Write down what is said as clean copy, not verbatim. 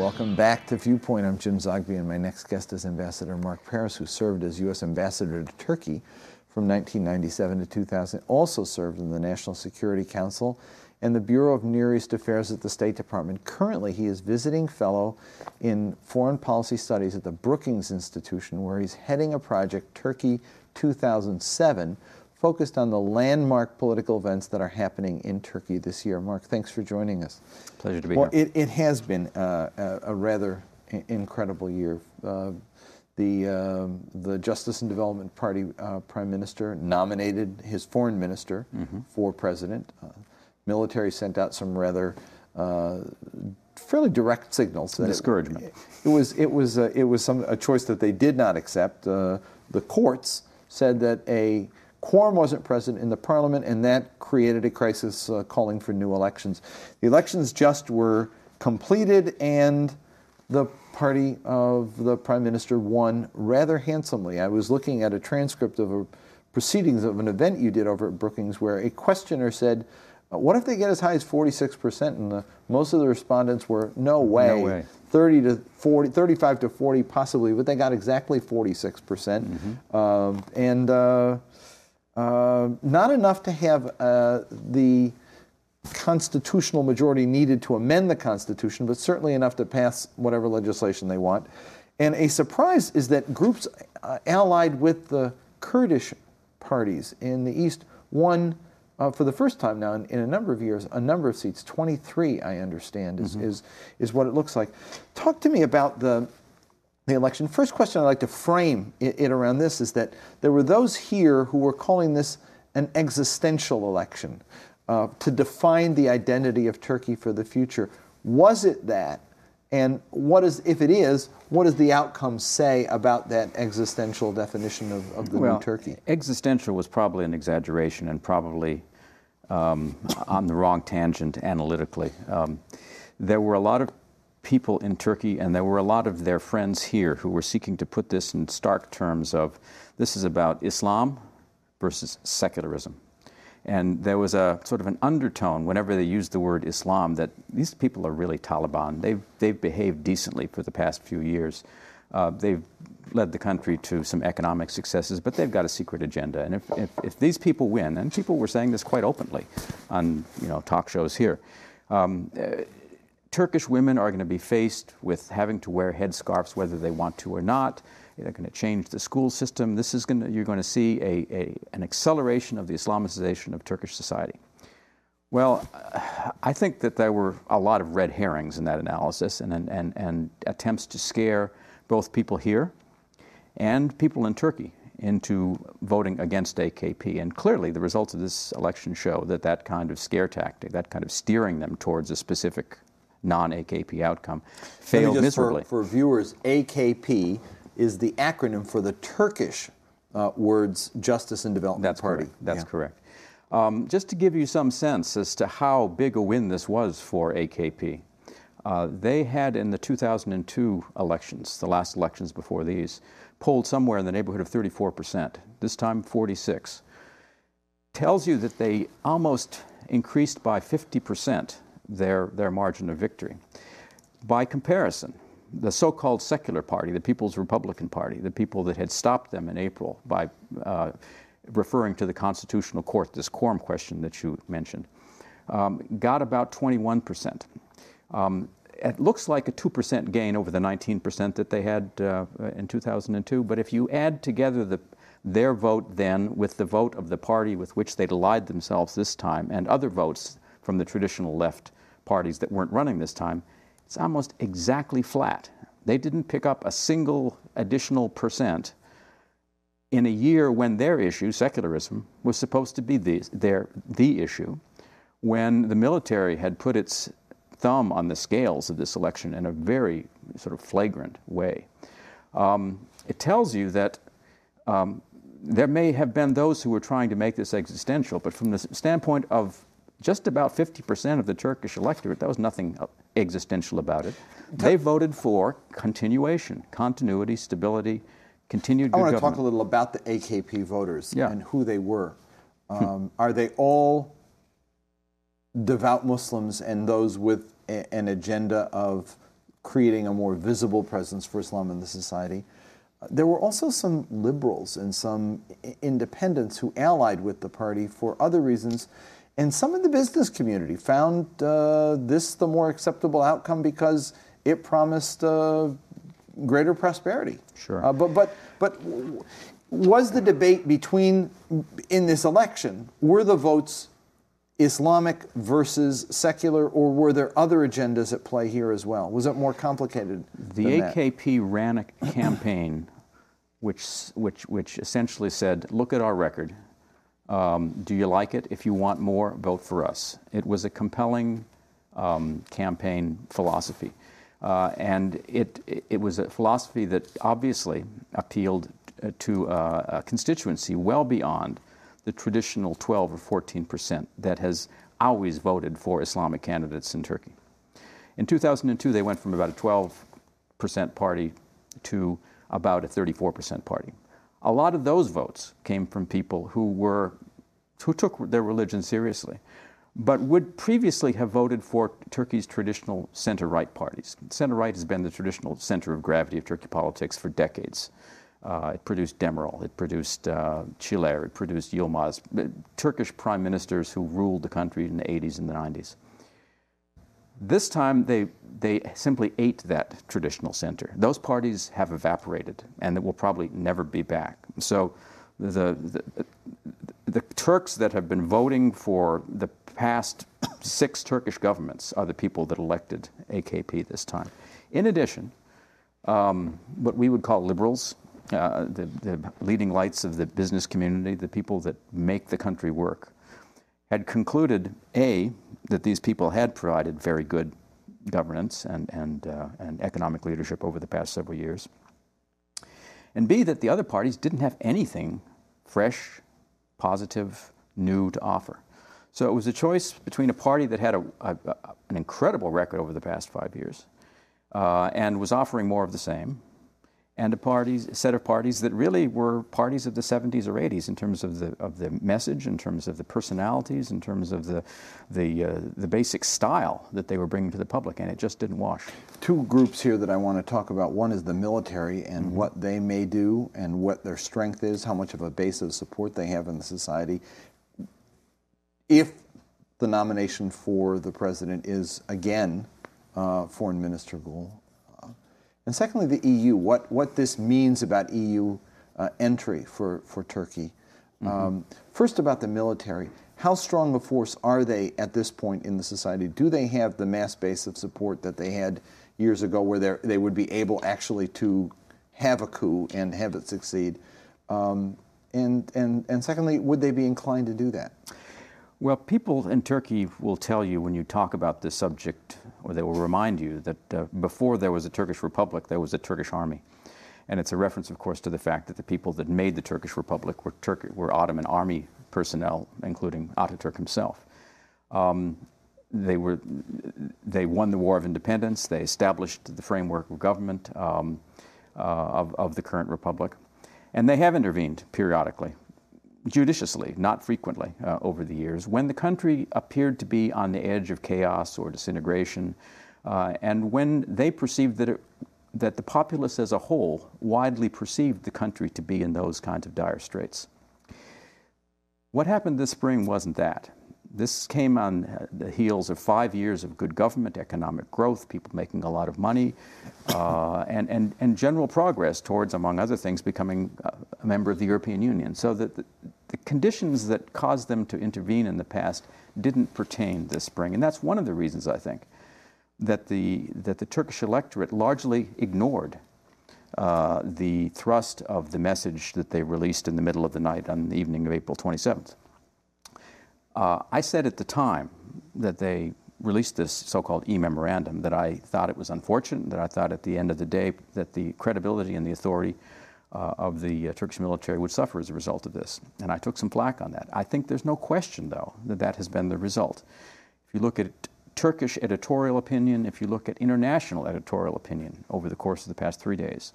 Welcome back to Viewpoint. I'm James Zogby, and my next guest is Ambassador Mark Parris, who served as U.S. Ambassador to Turkey from 1997 to 2000, also served in the National Security Council and the Bureau of Near East Affairs at the State Department. Currently, he is visiting fellow in foreign policy studies at the Brookings Institution, where he's heading a project, Turkey 2007, focused on the landmark political events that are happening in Turkey this year. Mark, thanks for joining us. Pleasure to be here. It has been a rather incredible year. The Justice and Development Party Prime Minister nominated his foreign minister for president. Military sent out some rather fairly direct signals. Discouragement. It was a choice that they did not accept. The courts said that a quorum wasn't present in the parliament, and that created a crisis calling for new elections. The elections just were completed, and the party of the prime minister won rather handsomely. I was looking at a transcript of a proceedings of an event you did over at Brookings where a questioner said, what if they get as high as 46%? And most of the respondents were, no way. No way. 30 to 40, 35 to 40 possibly, but they got exactly 46%. Not enough to have the constitutional majority needed to amend the Constitution, but certainly enough to pass whatever legislation they want. And a surprise is that groups allied with the Kurdish parties in the East won for the first time now in a number of years, a number of seats, 23, I understand, is what it looks like. Talk to me about the election. First question I'd like to frame it around this is that there were those here who were calling this an existential election to define the identity of Turkey for the future. Was it that? And if it is, what does the outcome say about that existential definition of the new Turkey? Existential was probably an exaggeration and probably on the wrong tangent analytically. There were a lot of people in Turkey, and there were a lot of their friends here who were seeking to put this in stark terms of, this is about Islam versus secularism. And there was a sort of an undertone whenever they used the word Islam that these people are really Taliban. They've behaved decently for the past few years. They've led the country to some economic successes, but they've got a secret agenda. And if these people win, and people were saying this quite openly on talk shows here, Turkish women are going to be faced with having to wear headscarves whether they want to or not. They're going to change the school system. You're going to see an acceleration of the Islamization of Turkish society. Well, I think that there were a lot of red herrings in that analysis and attempts to scare both people here and people in Turkey into voting against AKP. And clearly the results of this election show that kind of scare tactic, that kind of steering them towards a specific non-AKP outcome, failed miserably. For viewers, AKP is the acronym for the Turkish words Justice and Development Party. That's correct. Just to give you some sense as to how big a win this was for AKP, they had in the 2002 elections, the last elections before these, polled somewhere in the neighborhood of 34%, this time 46%. Tells you that they almost increased by 50% their margin of victory. By comparison, the so-called secular party, the People's Republican Party, the people that had stopped them in April by referring to the Constitutional Court, this quorum question that you mentioned, got about 21%. It looks like a 2% gain over the 19% that they had in 2002, but if you add together their vote then with the vote of the party with which they'd allied themselves this time and other votes from the traditional left parties that weren't running this time, it's almost exactly flat. They didn't pick up a single additional percent in a year when their issue, secularism, was supposed to be the issue, when the military had put its thumb on the scales of this election in a very sort of flagrant way. It tells you that there may have been those who were trying to make this existential, but from the standpoint of just about 50% of the Turkish electorate, there was nothing existential about it. They voted for continuation, continuity, stability, continued good government. I want to talk a little about the AKP voters and who they were. Are they all devout Muslims and those with an agenda of creating a more visible presence for Islam in the society. There were also some liberals and some independents who allied with the party for other reasons, and some in the business community found this the more acceptable outcome because it promised greater prosperity. Sure. But was the debate in this election, were the votes Islamic versus secular, or were there other agendas at play here as well? Was it more complicated The than that? AKP ran a campaign which essentially said, look at our record. Do you like it? If you want more, vote for us. It was a compelling campaign philosophy. And it was a philosophy that obviously appealed to a constituency well beyond the traditional 12 or 14% that has always voted for Islamic candidates in Turkey. In 2002, they went from about a 12% party to about a 34% party. A lot of those votes came from people who took their religion seriously, but would previously have voted for Turkey's traditional center-right parties. Center-right has been the traditional center of gravity of Turkey politics for decades. It produced Demirel, it produced Çiler, it produced Yilmaz, Turkish prime ministers who ruled the country in the 80s and the 90s. This time, they simply ate that traditional center. Those parties have evaporated, and it will probably never be back. So the Turks that have been voting for the past 6 Turkish governments are the people that elected AKP this time. In addition, what we would call liberals, the leading lights of the business community, the people that make the country work, had concluded, A, that these people had provided very good governance and economic leadership over the past several years, and B, that the other parties didn't have anything fresh, positive, new to offer. So it was a choice between a party that had an incredible record over the past 5 years and was offering more of the same, and a set of parties that really were parties of the 70s or 80s in terms of the message, in terms of the personalities, in terms of the basic style that they were bringing to the public, and it just didn't wash. 2 groups here that I want to talk about. One is the military and what they may do and what their strength is, how much of a base of support they have in the society. If the nomination for the president is, again, Foreign Minister Gül. And secondly, the EU, what this means about EU entry for Turkey. First, about the military. How strong a force are they at this point in the society? Do they have the mass base of support that they had years ago where they would be able actually to have a coup and have it succeed? And secondly, would they be inclined to do that? Well, people in Turkey will tell you when you talk about this subject, or they will remind you that before there was a Turkish Republic, there was a Turkish army. And it's a reference, of course, to the fact that the people that made the Turkish Republic were Ottoman army personnel, including Ataturk himself. They won the War of Independence. They established the framework of government of the current republic. And they have intervened periodically, judiciously, not frequently, over the years, when the country appeared to be on the edge of chaos or disintegration, and when they perceived that the populace as a whole widely perceived the country to be in those kinds of dire straits. What happened this spring wasn't that. This came on the heels of 5 years of good government, economic growth, people making a lot of money, and general progress towards, among other things, becoming a member of the European Union. So that the conditions that caused them to intervene in the past didn't pertain this spring. And that's one of the reasons, I think, that the Turkish electorate largely ignored the thrust of the message that they released in the middle of the night on the evening of April 27th. I said at the time that they released this so-called e-memorandum that I thought it was unfortunate, that I thought at the end of the day that the credibility and the authority of the Turkish military would suffer as a result of this. And I took some flack on that. I think there's no question, though, that has been the result. If you look at Turkish editorial opinion, if you look at international editorial opinion over the course of the past 3 days,